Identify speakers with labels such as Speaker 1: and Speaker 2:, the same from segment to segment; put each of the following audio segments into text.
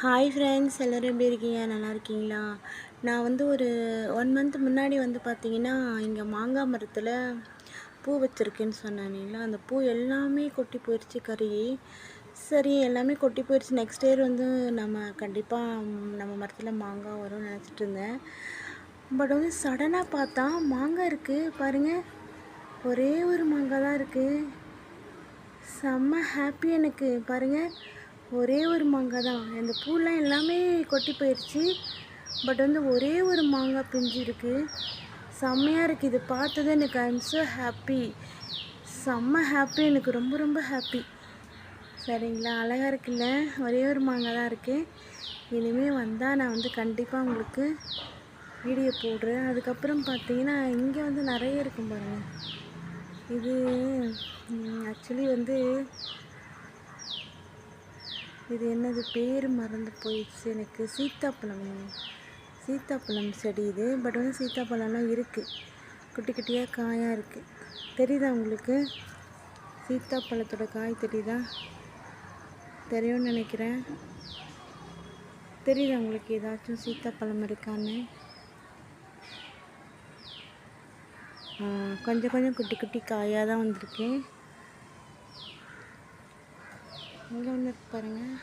Speaker 1: Hi friends, எல்லோரும் எப்படி இருக்கீங்க? நல்லா இருக்கீங்களா? நான் வந்து ஒரு 1 மந்த் முன்னாடி வந்து பார்த்தீங்கன்னா, இங்கே மாங்காய் மரத்தில் பூ வச்சுருக்கேன்னு சொன்னேன் இல்லைங்களா? அந்த பூ எல்லாமே கொட்டி போயிடுச்சு கருகி. சரி, எல்லாமே கொட்டி போயிடுச்சு. நெக்ஸ்ட் இயர் வந்து நம்ம கண்டிப்பாக நம்ம மரத்தில் மாங்காய் வரும்னு நினச்சிட்டு இருந்தேன். பட் வந்து சடனாக பார்த்தா மாங்காய் இருக்குது பாருங்கள். ஒரே ஒரு மாங்காய் தான் இருக்குது. செம்ம ஹாப்பி எனக்கு பாருங்கள். ஒரே ஒரு மாங்காய் தான். அந்த பூலாம் எல்லாமே கொட்டி போயிடுச்சு. பட் வந்து ஒரே ஒரு மாங்காய் பிஞ்சு இருக்குது. செம்மையாக இருக்குது. இது பார்த்தது எனக்கு ஐ எம் ஸோ ஹாப்பி. செம்ம ஹாப்பி, எனக்கு ரொம்ப ரொம்ப ஹாப்பி. சரிங்களா? அழகாக இருக்குல்ல? ஒரே ஒரு மாங்காய் தான் இருக்குது. இனிமேல் வந்தால் நான் வந்து கண்டிப்பாக உங்களுக்கு வீடியோ போடுறேன். அதுக்கப்புறம் பார்த்தீங்கன்னா இங்கே வந்து நிறைய இருக்கும் பாருங்கள். இது ஆக்சுவலி வந்து இது என்னது பேர் மறந்து போயிடுச்சு எனக்கு. சீத்தாப்பழம் செடி இது. பட் வந்து சீத்தாப்பழம்லாம் இருக்குது, குட்டி குட்டியாக காயாக இருக்குது. தெரியுதா உங்களுக்கு? சீத்தாப்பழத்தோட காய் தெரியுதா? தெரியும்னு நினைக்கிறேன். தெரியுதா உங்களுக்கு ஏதாச்சும் சீத்தாப்பழம் இருக்கான்னு? கொஞ்சம் கொஞ்சம் குட்டி குட்டி காயாக தான் வந்திருக்கு. இங்கே ஒன்று இருக்கு பாருங்கள்.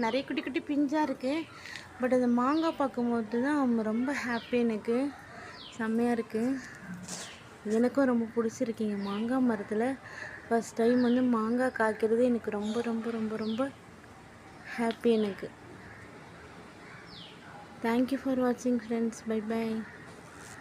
Speaker 1: நிறைய குட்டி குட்டி பிஞ்சாக இருக்குது. பட் அந்த மாங்காய் பார்க்கும்போது தான் ரொம்ப ஹாப்பி. எனக்கு செம்மையாக இருக்குது. எனக்கும் ரொம்ப பிடிச்சிருக்கீங்க. மாங்காய் மரத்தில் ஃபஸ்ட் டைம் வந்து மாங்காய் காய்க்கிறது எனக்கு ரொம்ப ரொம்ப ரொம்ப ரொம்ப ஹாப்பி எனக்கு. தேங்க்யூ ஃபார் வாட்சிங் ஃப்ரெண்ட்ஸ். Bye by.